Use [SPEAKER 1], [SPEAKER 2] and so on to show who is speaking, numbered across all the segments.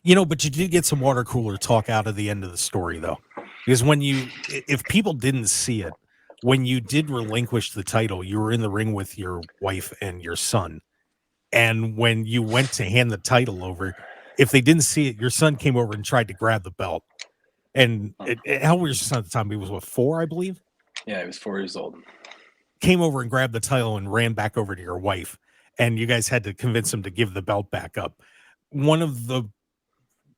[SPEAKER 1] But you did get some water cooler talk out of the end of the story, though, because if people didn't see it, when you did relinquish the title, you were in the ring with your wife and your son. And when you went to hand the title over, if they didn't see it, your son came over and tried to grab the belt. And how old was your son at the time? He was, what, 4, I believe?
[SPEAKER 2] Yeah, he was 4 years old.
[SPEAKER 1] Came over and grabbed the title and ran back over to your wife. And you guys had to convince him to give the belt back up. One of the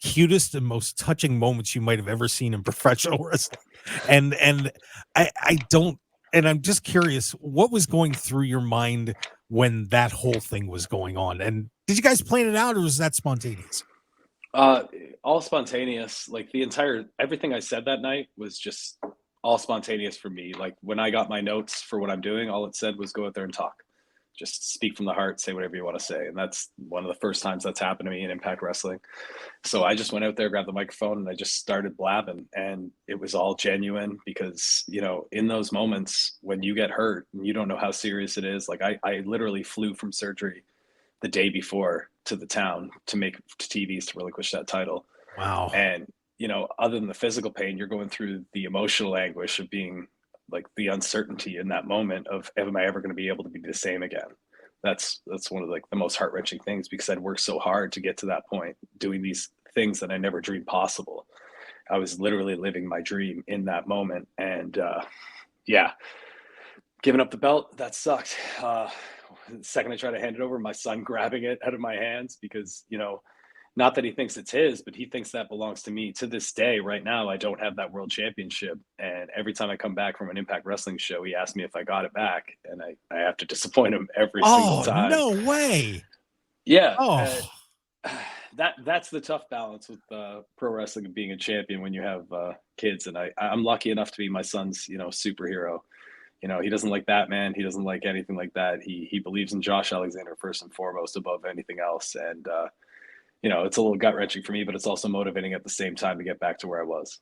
[SPEAKER 1] cutest and most touching moments you might have ever seen in professional wrestling. And I don't, and I'm just curious, what was going through your mind when that whole thing was going on? And did you guys plan it out, or was that spontaneous?
[SPEAKER 2] All spontaneous. Like everything I said that night was just all spontaneous for me. Like when I got my notes for what I'm doing, all it said was go out there and talk. Just speak from the heart, say whatever you want to say. And that's one of the first times that's happened to me in Impact Wrestling. So I just went out there, grabbed the microphone, and I just started blabbing. And it was all genuine because, in those moments when you get hurt and you don't know how serious it is, like I literally flew from surgery the day before to the town to make TVs to relinquish that title.
[SPEAKER 1] Wow.
[SPEAKER 2] And, other than the physical pain, you're going through the emotional anguish of being like the uncertainty in that moment of, am I ever going to be able to be the same again? That's one of like the most heart-wrenching things because I'd worked so hard to get to that point, doing these things that I never dreamed possible. I was literally living my dream in that moment. And giving up the belt, that sucked. The second I tried to hand it over, my son grabbing it out of my hands because, not that he thinks it's his, but he thinks that belongs to me. To this day, right now, I don't have that world championship. And every time I come back from an Impact Wrestling show, he asks me if I got it back. And I have to disappoint him every single time.
[SPEAKER 1] No way.
[SPEAKER 2] Yeah.
[SPEAKER 1] Oh.
[SPEAKER 2] That's the tough balance with pro wrestling and being a champion when you have kids. And I'm lucky enough to be my son's, superhero. He doesn't like Batman. He doesn't like anything like that. He believes in Josh Alexander first and foremost above anything else. And, it's a little gut wrenching for me, but it's also motivating at the same time to get back to where I was.